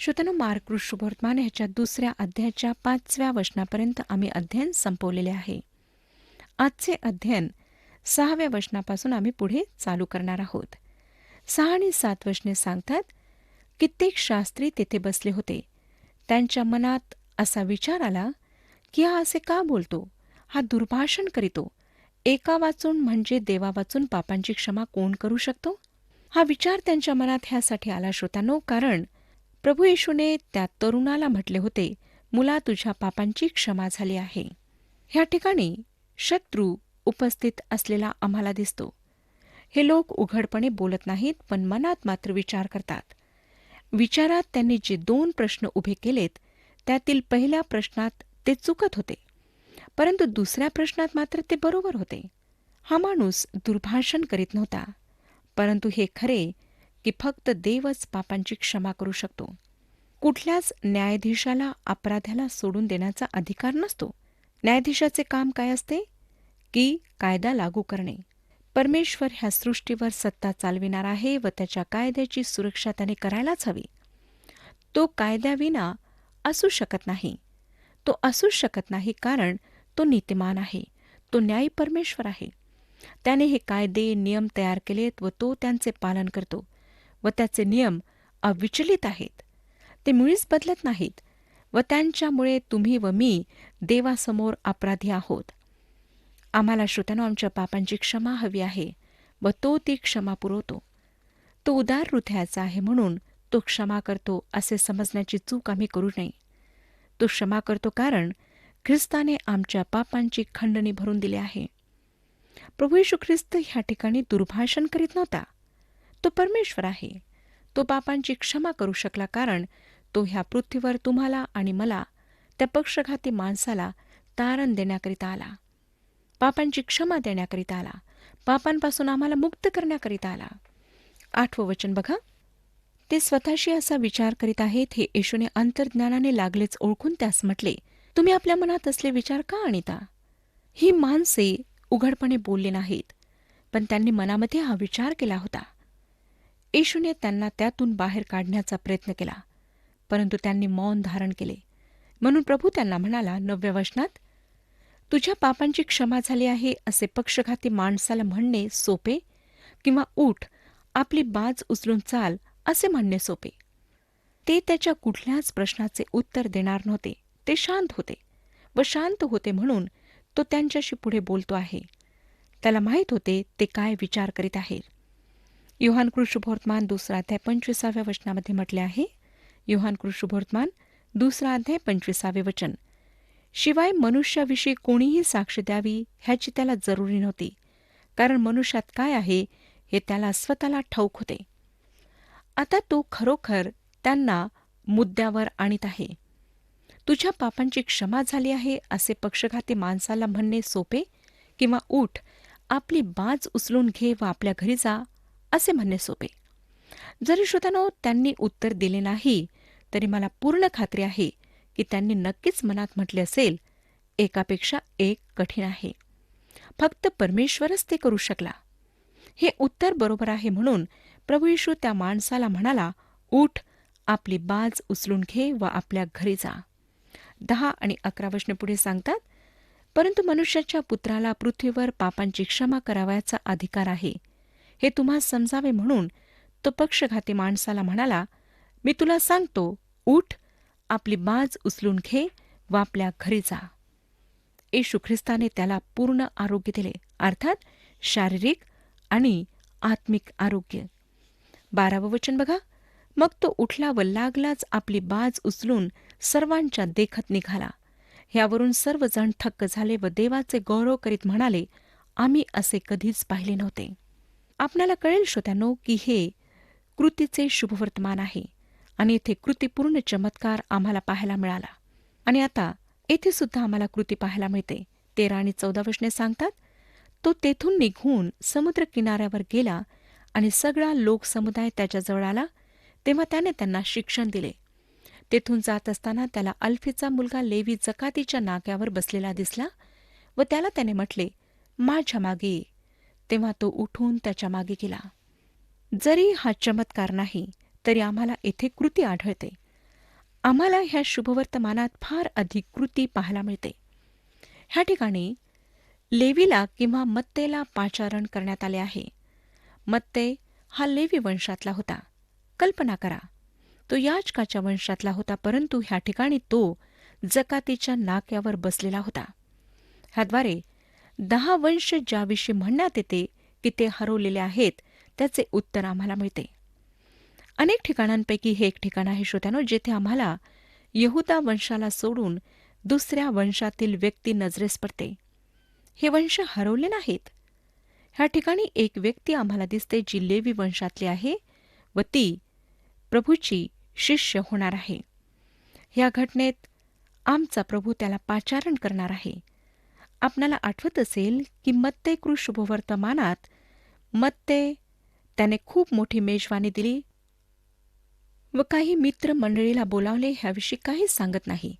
श्रोत्यानो, मार्क शुभवर्तमान ह्याच्या 2 अध्यायाच्या 5व्या वचनापर्यंत आम्ही अध्ययन संपवलेले आहे. आजचे अध्ययन 6व्या वचनापासून आम्ही पुढे चालू करणार आहोत. 6 आणि 7 वचने सांगतात, कित्येक शास्त्री तेथे बसले होते. त्यांच्या मनात असा विचार आला की हा असे का बोलतो, हा दुर्भाषण करीतो. एका वाचून म्हणजे देवा वाचून पापांची क्षमा कोण करू शकतो? हा विचार त्यांच्या मनात ह्यासाठी आला श्रोत्यानो, कारण प्रभू येशूने त्या तरुणाला म्हटले होते, मुला, तुझ्या पापांची क्षमा झाली आहे. ह्या ठिकाणी शत्रू उपस्थित असलेला आम्हाला दिसतो. हे लोक उघडपणे बोलत नाहीत, पण मनात मात्र विचार करतात. विचारात त्यांनी जे 2 प्रश्न उभे केलेत, त्यातील पहिल्या प्रश्नात ते चुकत होते, परंतु दुसऱ्या प्रश्नात मात्र ते बरोबर होते. हा माणूस दुर्भाषण करीत नव्हता, परंतु हे खरे की फक्त देवच पापांची क्षमा करू शकतो. कुठल्याच न्यायाधीशाला अपराध्याला सोडून देण्याचा अधिकार नसतो. न्यायाधीशाचे काम काय असते की कायदा लागू करणे. परमेश्वर ह्या सृष्टीवर सत्ता चालविणार आहे व त्याच्या कायद्याची सुरक्षा त्याने करायलाच हवी. तो कायद्याविना असू शकत नाही. तो असू शकत नाही कारण तो नीतिमान आहे. तो न्यायी परमेश्वर आहे. त्याने हे कायदे नियम तयार केलेत व तो त्यांचे पालन करतो व त्याचे नियम अविचलित आहेत. ते मुळीच बदलत नाहीत व त्यांच्यामुळे तुम्ही व मी देवासमोर अपराधी आहोत. आम्हाला श्रोत्यानो आमच्या पापांची क्षमा हवी आहे व तो ती क्षमा पुरवतो. तो उदार हृदयाचा आहे म्हणून तो क्षमा करतो असे समजण्याची चूक आम्ही करू नये. तो क्षमा करतो कारण ख्रिस्ताने आमच्या पापांची खंडणी भरून दिली आहे. प्रभू येशू ख्रिस्त ह्या ठिकाणी दुर्भाषण करीत नव्हता. तो परमेश्वर आहे. तो पापांची क्षमा करू शकला कारण तो ह्या पृथ्वीवर तुम्हाला आणि मला, त्या पक्षघाती माणसाला तारण देण्याकरिता आला. पापांची क्षमा देण्याकरिता आला. पापांपासून आम्हाला मुक्त करण्याकरिता आला. 8वं वचन बघा. ते स्वतःशी असा विचार करीत आहेत, हे येशूने अंतर्ज्ञानाने लागलेच ओळखून त्यास म्हटले, तुम्ही आपल्या मनात असले विचार का आणिता? ही माणसे उघडपणे बोलली नाहीत, पण त्यांनी मनामध्ये हा विचार केला होता. येशूने त्यांना त्यातून बाहेर काढण्याचा प्रयत्न केला, परंतु त्यांनी मौन धारण केले. म्हणून प्रभू त्यांना म्हणाला 9व्या वचनात, तुझ्या पापांची क्षमा झाली आहे असे पक्षघाती माणसाला म्हणणे सोपे, किंवा उठ, आपली बाज उचलून चाल असे म्हणणे सोपे. ते त्याच्या कुठल्याच प्रश्नाचे उत्तर देणार नव्हते. ते शांत होते व शांत होते म्हणून तो त्यांच्याशी पुढे बोलतो आहे. त्याला माहीत होते ते काय विचार करीत आहेत. योहान शुभवर्तमान 2 अध्याय 25व्या वचनामध्ये म्हटले आहे. योहान शुभवर्तमान 2 अध्याय 25वे वचन. शिवाय मनुष्याविषयी कोणीही साक्ष द्यावी ह्याची त्याला जरुरी नव्हती, कारण मनुष्यात काय आहे हे त्याला स्वतःला ठाऊक होते. आता तो खरोखर त्यांना मुद्द्यावर आणीत आहे. तुझ्या पापांची क्षमा झाली आहे असे पक्षघाती माणसाला म्हणणे सोपे, किंवा उठ, आपली बाज उचलून घे व आपल्या घरी जा असे म्हणणे सोपे. जरी श्रोत्यानो त्यांनी उत्तर दिले नाही, तरी मला पूर्ण खात्री आहे की त्यांनी नक्कीच मनात म्हटले असेल, एकापेक्षा एक कठीण आहे. फक्त परमेश्वरच ते करू शकला. हे उत्तर बरोबर आहे म्हणून प्रभू येशू त्या माणसाला म्हणाला, उठ, आपली बाज उचलून घे व आपल्या घरी जा. 10 आणि 11 वचने पुढे सांगतात, परंतु मनुष्याच्या पुत्राला पृथ्वीवर पापांची क्षमा करावयाचा अधिकार आहे, हे तुम्हा समजावे म्हणून तो पक्षघाती माणसाला म्हणाला, मी तुला सांगतो, उठ, आपली बाज उचलून घे व आपल्या घरी जा. येशू ख्रिस्ताने त्याला पूर्ण आरोग्य दिले, अर्थात शारीरिक आणि आत्मिक आरोग्य. 12वं वचन बघा. मग तो उठला व लागलाच आपली बाज उचलून सर्वांच्या देखत निघाला. ह्यावरून सर्वजण थक्क झाले व देवाचे गौरव करीत म्हणाले, आम्ही असे कधीच पाहिले नव्हते. आपल्याला कळेल श्रोत्यांनो की हे कृतीचे शुभवर्तमान आहे आणि येथे कृतीपूर्ण चमत्कार आम्हाला पाहायला मिळाला. आणि आता येथे सुद्धा आम्हाला कृती पाहायला मिळते. 13 आणि 14 वचने सांगतात, तो तेथून निघून समुद्र किनाऱ्यावर गेला आणि सगळा लोकसमुदाय त्याच्याजवळ आला. तेव्हा त्याने त्यांना शिक्षण दिले. तेथून जात असताना त्याला अल्फीचा मुलगा लेवी जकातीच्या नाक्यावर बसलेला दिसला व त्याला त्याने म्हटले, माझ्या मागे ये. तेव्हा तो उठून त्याच्या मागे गेला. जरी हा चमत्कार नाही तरी आम्हाला येथे कृती आढळते. आम्हाला ह्या शुभवर्तमानात फार अधिक कृती पाहायला मिळते. ह्या ठिकाणी लेवीला किंवा मत्तेला पाचारण करण्यात आले आहे. मत्ते हा लेवी वंशातला होता. कल्पना करा, तो याजकाच्या वंशातला होता, परंतु ह्या ठिकाणी तो जकातीच्या नाक्यावर बसलेला होता. ह्याद्वारे 10 वंश ज्याविषयी म्हणण्यात येते की ते हरवलेले आहेत, त्याचे उत्तर आम्हाला मिळते. अनेक ठिकाणांपैकी हे एक ठिकाण आहे श्रोत्यानो, जेथे आम्हाला यहुदा वंशाला सोडून दुसऱ्या वंशातील व्यक्ती नजरेस पडते. हे वंश हरवले नाहीत. ह्या ठिकाणी एक व्यक्ती आम्हाला दिसते जी लेवी वंशातली आहे व ती प्रभूची शिष्य होणार आहे. ह्या घटनेत आमचा प्रभू त्याला पाचारण करणार आहे. आपणाला आठवत असेल की मत्ते शुभवर्तमानात मत्ते त्याने खूप मोठी मेजवानी दिली व काही मित्र मंडळीला बोलावले ह्याविषयी काहीच सांगत नाही.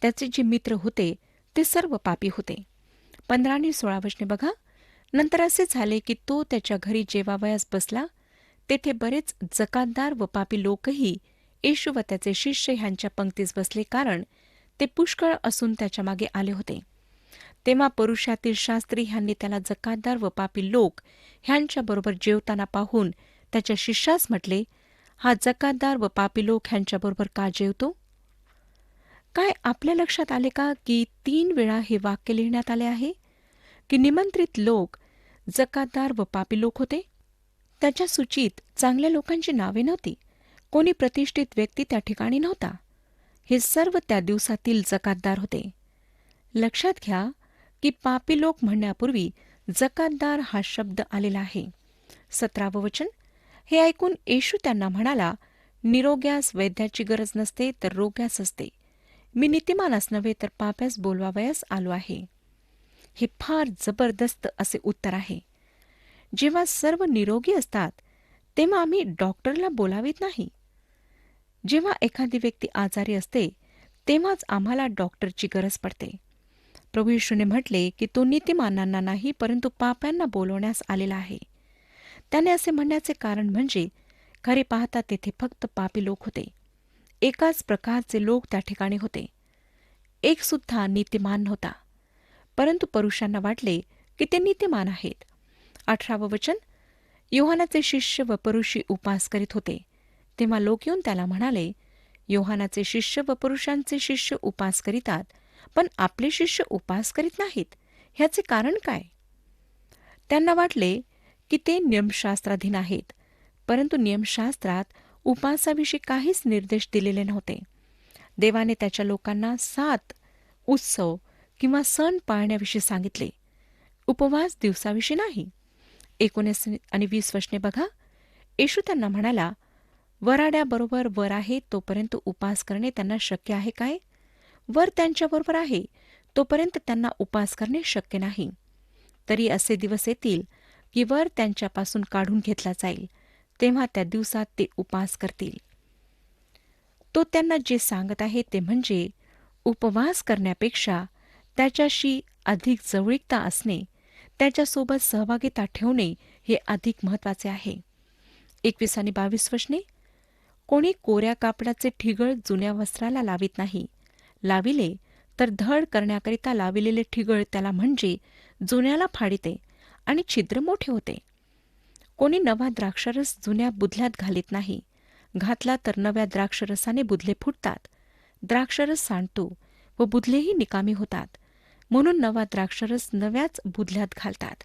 त्याचे जे मित्र होते ते सर्व पापी होते. 15 आणि 16 वचने बघा. नंतर असे झाले की तो त्याच्या घरी जेवावयास बसला. तेथे बरेच जकातदार व पापी लोकही येशू व त्याचे शिष्य ह्यांच्या पंक्तीस बसले, कारण ते पुष्कळ असून त्याच्या मागे आले होते. तेव्हा पुरुषातील शास्त्री ह्यांनी त्याला जकातदार व पापी लोक ह्यांच्याबरोबर जेवताना पाहून त्याच्या शिष्यास म्हटले, हा जकातदार व पापी लोक ह्यांच्याबरोबर का जेवतो? काय आपल्या लक्षात आले का की 3 वेळा हे वाक्य लिहिण्यात आले आहे की निमंत्रित लोक जकातदार व पापी लोक होते? त्याच्या सूचीत चांगल्या लोकांची नावे नव्हती. कोणी प्रतिष्ठित व्यक्ती त्या ठिकाणी नव्हता. हे सर्व त्या दिवसातील जकातदार होते. लक्षात घ्या की पापी लोक म्हणण्यापूर्वी जकातदार हा शब्द आलेला आहे. 17 वचन. हे ऐकून येशू त्यांना म्हणाला, निरोग्यास वैद्याची गरज नसते, तर रोग्यास असते. मी नीतिमानास नव्हे, तर पाप्यास बोलवावयास आलो आहे. हे फार जबरदस्त असे उत्तर आहे. जेव्हा सर्व निरोगी असतात तेव्हा आम्ही डॉक्टरला बोलावीत नाही. जेव्हा एखादी व्यक्ती आजारी असते तेव्हाच आम्हाला डॉक्टरची गरज पडते. प्रभू येशूने म्हटले की तो नीतिमानांना नाही, परंतु पाप्यांना बोलवण्यास आलेला आहे. त्याने असे म्हणण्याचे कारण म्हणजे खरे पाहता तेथे फक्त पापी लोक होते. एकाच प्रकारचे लोक त्या ठिकाणी होते. एक सुद्धा नीतिमान नव्हता. परंतु पुरुषांना वाटले की ते नीतिमान आहेत. 18 वचन. योहानाचे शिष्य व पुरुषी उपास करीत होते. तेव्हा लोक येऊन त्याला म्हणाले, योहानाचे शिष्य व पुरुषांचे शिष्य उपास करीतात, पण आपले शिष्य उपास करीत नाहीत. ह्याचे कारण काय? त्यांना वाटले की ते नियमशास्त्राधीन आहेत, परंतु नियमशास्त्रात उपासाविषयी काहीच निर्देश दिलेले नव्हते. देवाने त्याच्या लोकांना 7 उत्सव किंवा सण पाळण्याविषयी सांगितले, उपवास दिवसाविषयी नाही. 19 आणि 20 वचने बघा. येशू त्यांना म्हणाला, वराड्याबरोबर वर आहे तोपर्यंत उपास करणे त्यांना शक्य आहे काय? वर त्यांच्याबरोबर आहे तोपर्यंत त्यांना उपास करणे शक्य नाही. तरी असे दिवस येतील की वर त्यांच्यापासून काढून घेतला जाईल, तेव्हा त्या दिवसात ते उपास करतील. तो त्यांना जे सांगत आहे ते म्हणजे उपवास करण्यापेक्षा त्याच्याशी अधिक जवळीकता असणे, त्याच्यासोबत सहभागिता ठेवणे हे अधिक महत्वाचे आहे. 21 आणि 22 वचने. कोणी कोऱ्या कापडाचे ठिगळ जुन्या वस्त्राला लावित नाही. लाविले तर धड करण्याकरिता लाविलेले ठिगळ त्याला म्हणजे जुन्याला फाडिते आणि छिद्र मोठे होते. कोणी नवा द्राक्षरस जुन्या बुधल्यात घालीत नाही. घातला तर नव्या द्राक्षरसाने बुधले फुटतात. द्राक्षरस सांडतो व बुधलेही निकामी होतात. म्हणून नवा द्राक्षरस नव्याच बुधल्यात घालतात.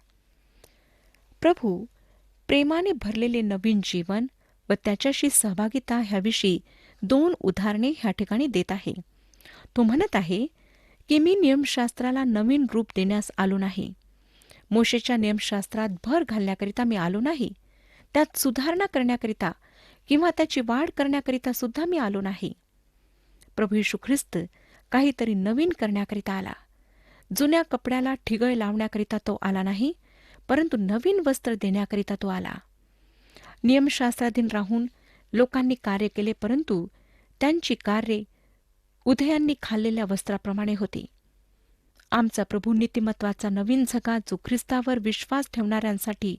प्रभू प्रेमाने भरलेले नवीन जीवन व त्याच्याशी सहभागिता ह्याविषयी 2 उदाहरणे ह्या ठिकाणी देत आहे. तो म्हणत आहे की मी नियमशास्त्राला नवीन रूप देण्यास आलो नाही. मोशेच्या नियमशास्त्रात भर घालण्याकरिता मी आलो नाही. त्यात सुधारणा करण्याकरिता किंवा त्याची वाढ करण्याकरिता सुद्धा मी आलो नाही. प्रभू येशू ख्रिस्त काहीतरी नवीन करण्याकरिता आला. जुन्या कपड्याला ठिगळ लावण्याकरिता तो आला नाही, परंतु नवीन वस्त्र देण्याकरिता तो आला. नियमशास्त्राधीन राहून लोकांनी कार्य केले, परंतु त्यांची कार्ये उदयांनी खाल्लेल्या वस्त्राप्रमाणे होती. आमचा प्रभू नीतिमत्वाचा नवीन झगा जो ख्रिस्तावर विश्वास ठेवणाऱ्यांसाठी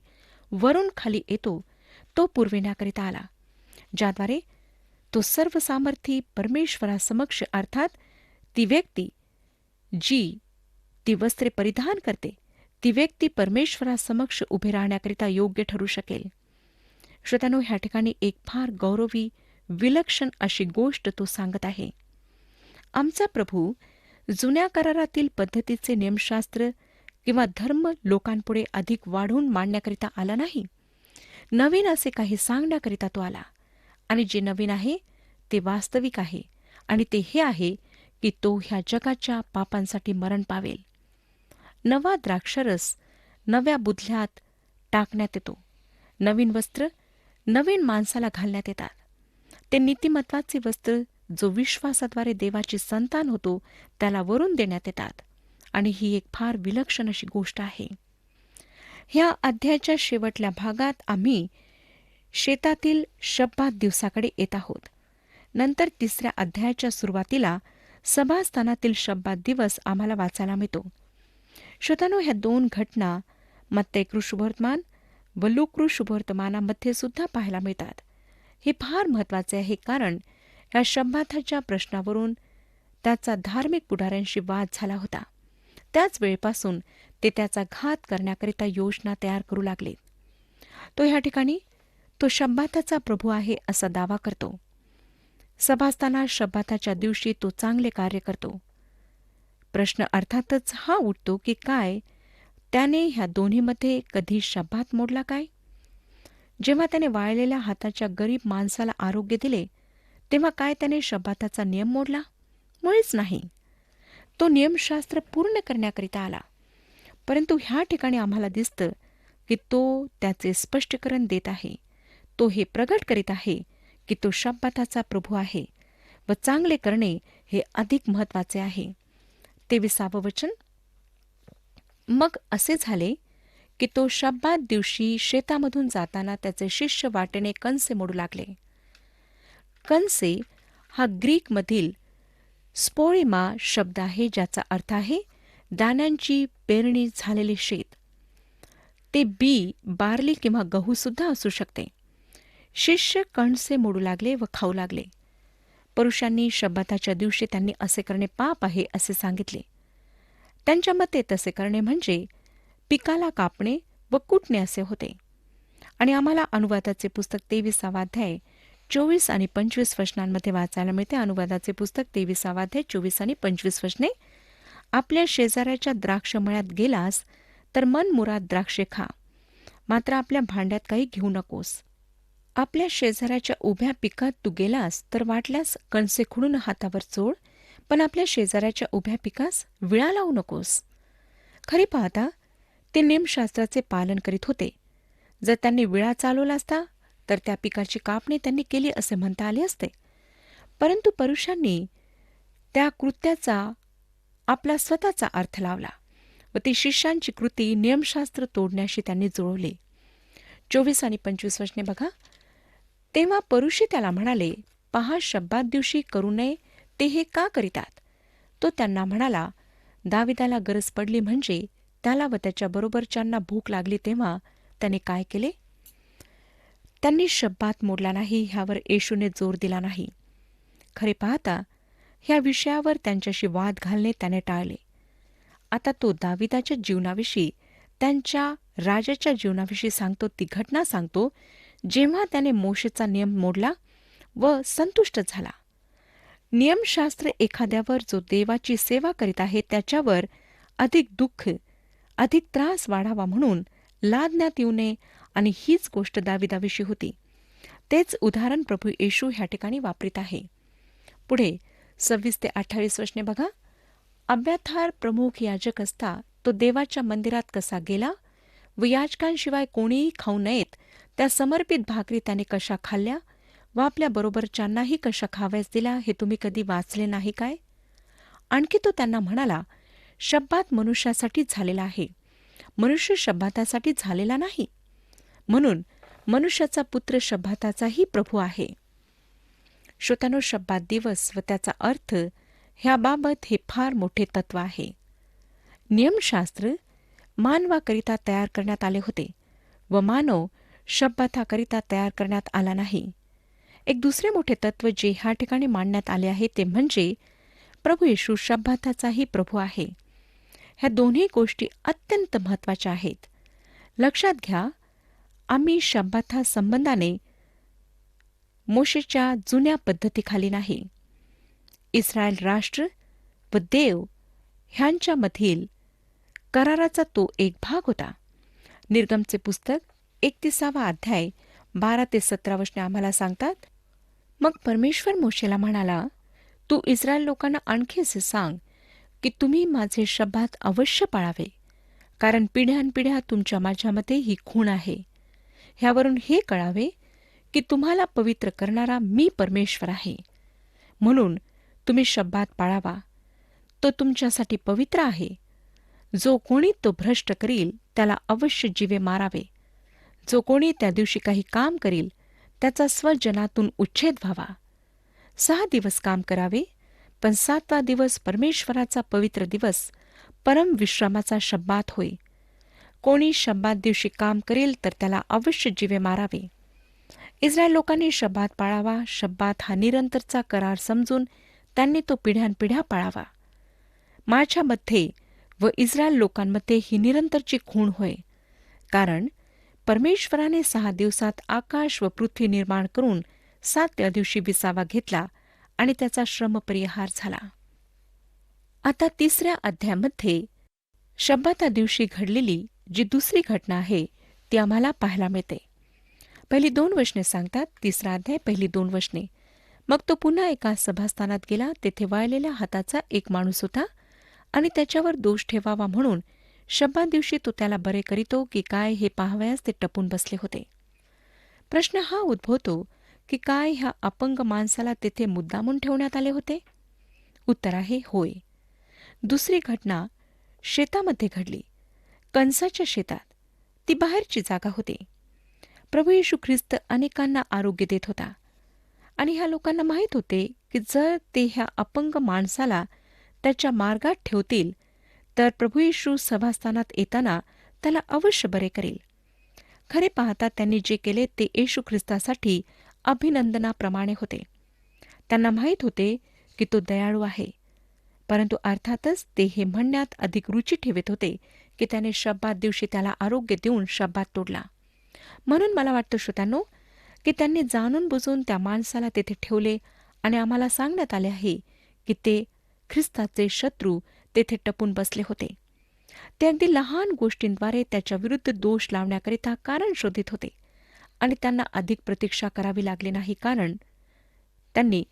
वरून खाली येतो, तो पुरविण्याकरिता आला, ज्याद्वारे तो सर्वसामर्थी परमेश्वरासमक्ष अर्थात ती व्यक्ती जी ती वस्त्रे परिधान करते ती व्यक्ती परमेश्वरासमक्ष उभे राहण्याकरिता योग्य ठरू शकेल. श्रोत्यानो, ह्या ठिकाणी एक फार गौरवी विलक्षण अशी गोष्ट तो सांगत आहे. आमचा प्रभू जुन्या करारातील पद्धतीचे नियमशास्त्र किंवा धर्म लोकांपुढे अधिक वाढवून मांडण्याकरिता आला नाही. नवीन असे काही सांगण्याकरिता तो आला. आणि जे नवीन आहे ते वास्तविक आहे. आणि ते हे आहे की तो ह्या जगाच्या पापांसाठी मरण पावेल. नवा द्राक्षरस नव्या बुधल्यात टाकण्यात येतो. नवीन वस्त्र नवीन माणसाला घालण्यात येतात. ते नीतिमत्वाचे वस्त्र जो विश्वासाद्वारे देवाची संतान होतो त्याला वरून देण्यात येतात. आणि ही एक फार विलक्षण अशी गोष्ट आहे. ह्या अध्यायाच्या शेवटल्या भागात आम्ही शेतातील शब्बात दिवसाकडे येत आहोत. नंतर 3ऱ्या अध्यायाच्या सुरुवातीला सभास्थानातील शब्बात दिवस आम्हाला वाचायला मिळतो. श्रोत्यानो, ह्या 2 घटना मत्तै शुभवर्तमान व लूक शुभवर्तमानामध्ये सुद्धा पाहायला मिळतात. हे फार महत्वाचे आहे, कारण या शब्बाताच्या प्रश्नावरून त्याचा धार्मिक पुढाऱ्यांशी वाद झाला होता. त्याच वेळेपासून ते त्याचा घात करण्याकरिता योजना तयार करू लागले. तो ह्या ठिकाणी तो शब्बाताचा प्रभू आहे असा दावा करतो. सभास्थानात शब्बाताच्या दिवशी तो चांगले कार्य करतो. प्रश्न अर्थातच हा उठतो की काय त्याने ह्या दोन्हीमध्ये कधी शब्बात मोडला काय? जेव्हा त्याने वाळलेल्या हाताच्या गरीब माणसाला आरोग्य दिले तेव्हा काय त्याने शब्बाताचा नियम मोडला? मुळीच नाही. तो नियमशास्त्र पूर्ण करण्याकरिता आला. परंतु ह्या ठिकाणी आम्हाला दिसतं की तो त्याचे स्पष्टीकरण देत आहे. तो हे प्रगट करीत आहे की तो शब्बाताचा प्रभू आहे व चांगले करणे हे अधिक महत्वाचे आहे. 23वे वचन. मग असे झाले की तो शब्बात दिवशी शेतामधून जाताना त्याचे शिष्य वाटेने कणसे मोडू लागले. कणसे हा ग्रीकमधील स्पोळिमा शब्द आहे, ज्याचा अर्थ आहे दाण्यांची पेरणी झालेले शेत. ते बी, बार्ली किंवा गहू सुद्धा असू शकते. शिष्य कणसे मोडू लागले व खाऊ लागले. पुरुषांनी शब्बाताच्या दिवशी त्यांनी असे करणे पाप आहे असे सांगितले. त्यांच्या मते तसे करणे म्हणजे पिकाला कापणे व कुटणे असे होते. आणि आम्हाला अनुवादाचे पुस्तक 23वा अध्याय 24 आणि 25 वचनांमध्ये वाचायला मिळते. अनुवादाचे पुस्तक 23वा अध्याय 24 आणि 25 वचने. आपल्या शेजाऱ्याच्या द्राक्षमळ्यात गेलास तर मनमुराद द्राक्षे खा, मात्र आपल्या भांड्यात काही घेऊ नकोस. आपल्या शेजाऱ्याच्या उभ्या पिकात तू गेलास तर वाटल्यास कणसे खुडून हातावर चोळ, पण आपल्या शेजाऱ्याच्या उभ्या पिकास विळा लावू नकोस. खरी पाहता ते नियमशास्त्राचे पालन करीत होते. जर त्यांनी विळा चालवला असता तर त्या पिकाची कापणी त्यांनी केली असे म्हणता आले असते. परंतु पुरुषांनी त्या कृत्याचा आपला स्वतःचा अर्थ लावला व ती शिष्यांची कृती नियमशास्त्र तोडण्याशी त्यांनी जुळवली. 24 आणि 25 वचने बघा. तेव्हा पुरुषी त्याला म्हणाले, पहा, शब्बात दिवशी करू नये ते हे का करीतात? तो त्यांना म्हणाला, दाविदाला गरज पडली म्हणजे त्याला व त्याच्या बरोबरच्यांना भूक लागली तेव्हा त्याने काय केले? त्यांनी शब्बात मोडला नाही, ह्यावर येशूने जोर दिला नाही. खरे पाहता ह्या विषयावर त्यांच्याशी वाद घालणे त्याने टाळले. आता तो दाविदाच्या जीवनाविषयी, त्यांच्या राजाच्या जीवनाविषयी सांगतो, ती घटना सांगतो जेव्हा त्याने मोशेचा नियम मोडला व संतुष्ट झाला. नियमशास्त्र एखाद्यावर जो देवाची सेवा करीत आहे त्याच्यावर अधिक दुःख, अधिक त्रास वाढावा म्हणून लादण्यात येऊ नये, आणि हीच गोष्ट दाविदाविषयी होती. तेच उदाहरण प्रभू येशू ह्या ठिकाणी वापरित आहे. पुढे 26 ते 28 वचने बघा. अब्याथार प्रमुख याजक असता तो देवाच्या मंदिरात कसा गेला व याजकांशिवाय कोणीही खाऊ नयेत त्या समर्पित भाकरी त्याने कशा खाल्ल्या व आपल्या बरोबरच्यांनाही कशा खाव्यास दिल्या हे तुम्ही कधी वाचले नाही काय? आणखी तो त्यांना म्हणाला, शब्बात मनुष्यासाठी झालेला आहे, मनुष्य शब्बातासाठी झालेला नाही. म्हणून मनुष्याचा पुत्र शब्बाताचाही प्रभू आहे. श्रोत्यानो, शब्बात दिवस व त्याचा अर्थ ह्याबाबत हे फार मोठे तत्व आहे. नियमशास्त्र मानवाकरिता तयार करण्यात आले होते व मानव शब्बाताकरिता तयार करण्यात आला नाही. एक दुसरे मोठे तत्व जे ह्या ठिकाणी मांडण्यात आले आहे ते म्हणजे प्रभू येशू शब्बाताचाही प्रभू आहे. ह्या दोन्ही गोष्टी अत्यंत महत्त्वाच्या आहेत. लक्षात घ्या, आम्ही शब्बाता संबंधाने मोशेच्या जुन्या पद्धतीखाली नाही. इस्रायल राष्ट्र व देव ह्यांच्यामधील कराराचा तो एक भाग होता. निर्गमचे पुस्तक 31 अध्याय 12 ते 17 वचने आम्हाला सांगतात, मग परमेश्वर मोशेला म्हणाला, तू इस्रायल लोकांना आणखी असे सांग की तुम्ही माझे शब्बात अवश्य पाळावे, कारण पिढ्यानपिढ्या तुमच्या माझ्यामध्ये ही खूण आहे. ह्यावरून हे कळावे की तुम्हाला पवित्र करणारा मी परमेश्वर आहे. म्हणून तुम्ही शब्बात पाळावा. तो तुमच्यासाठी पवित्र आहे. जो कोणी तो भ्रष्ट करील त्याला अवश्य जीवे मारावे. जो कोणी त्या दिवशी काही काम करील त्याचा स्वजनातून उच्छेद व्हावा. 6 दिवस काम करावे, पण 7वा दिवस परमेश्वराचा पवित्र दिवस, परम विश्रामाचा शब्बात होय. कोणी शब्बात दिवशी काम करेल तर त्याला अवश्य जीवे मारावे. इस्रायल लोकांनी शब्बात पाळावा. शब्बात हा निरंतरचा करार समजून त्यांनी तो पिढ्यानपिढ्या पाळावा. माझ्यामध्ये व इस्रायल लोकांमध्ये ही निरंतरची खूण होय, कारण परमेश्वराने 6 दिवसात आकाश व पृथ्वी निर्माण करून 7व्या दिवशी विसावा घेतला आणि त्याचा श्रमपरिहार झाला. आता 3ऱ्या अध्यायामध्ये शब्बाता दिवशी घडलेली जी दुसरी घटना आहे ती आम्हाला पाहायला मिळते. पहिली 2 वचने सांगतात. 3रा अध्याय पहिली 2 वचने. मग तो पुन्हा एका सभास्थानात गेला. तेथे वाळलेल्या हाताचा एक माणूस होता आणि त्याच्यावर दोष ठेवावा म्हणून शब्बात दिवशी तो त्याला बरे करीतो की काय हे पाहावयास ते टपून बसले होते. प्रश्न हा उद्भवतो की काय ह्या अपंग माणसाला तेथे मुद्दामून ठेवण्यात आले होते? उत्तर आहे होय. दुसरी घटना शेतामध्ये घडली. कणसाच्या शेतात. ती बाहेरची जागा होती. प्रभू येशू ख्रिस्त अनेकांना आरोग्य देत होता आणि ह्या लोकांना माहीत होते की जर ते ह्या अपंग माणसाला त्याच्या मार्गात ठेवतील तर प्रभू येशू सभास्थानात येताना त्याला अवश्य बरे करेल. खरे पाहता त्यांनी जे केले ते येशू ख्रिस्तासाठी अभिनंदनाप्रमाणे होते. त्यांना माहीत होते की तो दयाळू आहे, परंतु अर्थातच ते हे म्हणण्यात अधिक रुची ठेवत होते की त्याने शब्बात दिवशी त्याला आरोग्य देऊन शब्बात तोडला. म्हणून मला वाटतं श्रोत्यांनो की त्यांनी जाणून बुजून त्या माणसाला तेथे ठेवले आणि आम्हाला सांगण्यात आले आहे की ते ख्रिस्ताचे शत्रू तेथे टपून बसले होते. ते अगदी लहान गोष्टींद्वारे त्याच्या विरुद्ध दोष लावण्याकरिता कारण शोधित होते आणि त्यांना अधिक प्रतीक्षा करावी लागली नाही, कारण त्यांनी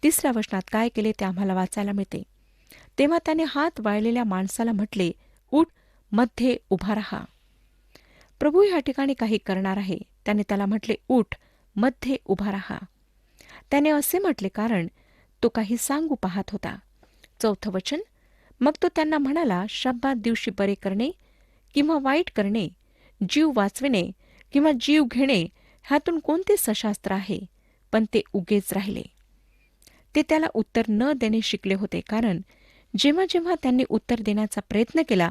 3ऱ्या वचनात काय केले ते आम्हाला वाचायला मिळते. तेव्हा त्याने हात वाळलेल्या माणसाला म्हटले, उठ, मध्ये उभा राहा. प्रभू ह्या ठिकाणी काही करणार आहे. त्याने त्याला म्हटले, उठ, मध्ये उभा राहा. त्याने असे म्हटले कारण तो काही सांगू पाहत होता. 4थं वचन. मग तो त्यांना म्हणाला, शब्बात दिवशी बरे करणे किंवा वाईट करणे, जीव वाचविणे किंवा जीव घेणे ह्यातून कोणते सशास्त्र आहे? पण ते उगेच राहिले. ते त्याला उत्तर न देणे शिकले होते, कारण जेव्हा जेव्हा त्यांनी उत्तर देण्याचा प्रयत्न केला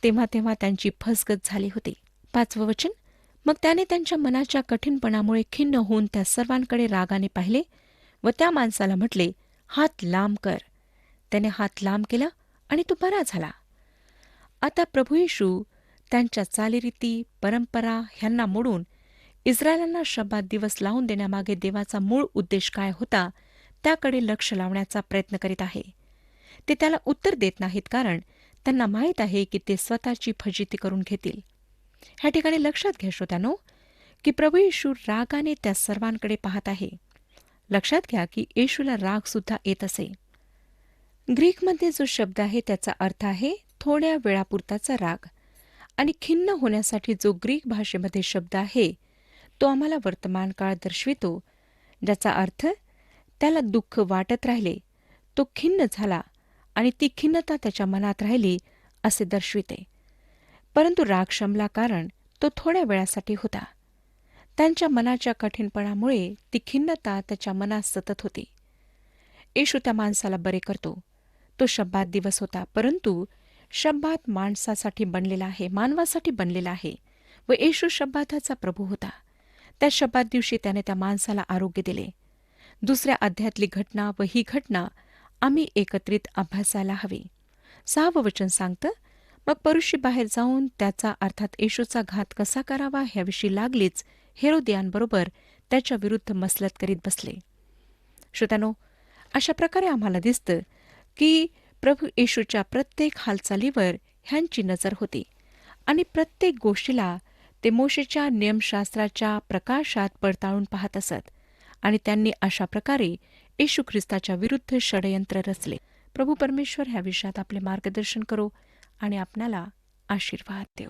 तेव्हा तेव्हा त्यांची फसगत झाली होती. 5वं वचन. मग त्याने त्यांच्या मनाच्या कठीणपणामुळे खिन्न होऊन त्या सर्वांकडे रागाने पाहिले व त्या माणसाला म्हटले, हात लांब कर. त्याने हात लांब केला आणि तो बरा झाला. आता प्रभू येशू त्यांच्या चालीरीती, परंपरा ह्यांना मोडून इस्रायलांना शब्बात दिवस लावून देण्यामागे देवाचा मूळ उद्देश काय होता त्याकडे लक्ष लावण्याचा प्रयत्न करीत आहे. ते त्याला उत्तर देत नाहीत, कारण त्यांना माहीत आहे की ते स्वतःची फजिती करून घेतील. ह्या ठिकाणी लक्षात घ्या श्रोत्यानो की प्रभू येशू रागाने त्या सर्वांकडे पाहत आहे. लक्षात घ्या की येशूला राग सुद्धा येत असे. ग्रीकमध्ये जो शब्द आहे त्याचा अर्थ आहे थोड्या वेळापुरताचा राग, आणि खिन्न होण्यासाठी जो ग्रीक भाषेमध्ये शब्द आहे तो आम्हाला वर्तमान काळ दर्शवितो, ज्याचा अर्थ त्याला दुःख वाटत राहिले, तो खिन्न झाला आणि ती खिन्नता त्याच्या मनात राहिली असे दर्शविते. परंतु राग शमला, कारण तो थोड्या वेळासाठी होता. त्यांच्या मनाच्या कठीणपणामुळे ती खिन्नता त्याच्या मनात सतत होती. येशू त्या माणसाला बरे करतो. तो शब्बात दिवस होता, परंतु शब्बात माणसासाठी बनलेला आहे, मानवासाठी बनलेला आहे व येशू शब्बाताचा प्रभू होता. त्या शब्बात दिवशी त्याने त्या माणसाला आरोग्य दिले. दुसऱ्या अध्यायातली घटना व ही घटना आम्ही एकत्रित अभ्यासायला हवी. 6वं वचन सांगतं, मग परुषी बाहेर जाऊन त्याचा अर्थात येशूचा घात कसा करावा ह्याविषयी लागलीच हेरोदियांबरोबर त्याच्या विरुद्ध मसलत करीत बसले. श्रोत्यानो, अशा प्रकारे आम्हाला दिसतं की प्रभू येशूच्या प्रत्येक हालचालीवर ह्यांची नजर होती आणि प्रत्येक गोष्टीला ते मोशेच्या नियमशास्त्राच्या प्रकाशात पडताळून पाहत असत आणि त्यांनी अशा प्रकारे येशू ख्रिस्ताच्या विरुद्ध षडयंत्र रचले. प्रभू परमेश्वर ह्या विषयात आपले मार्गदर्शन करो आणि आपणाला आशीर्वाद देव.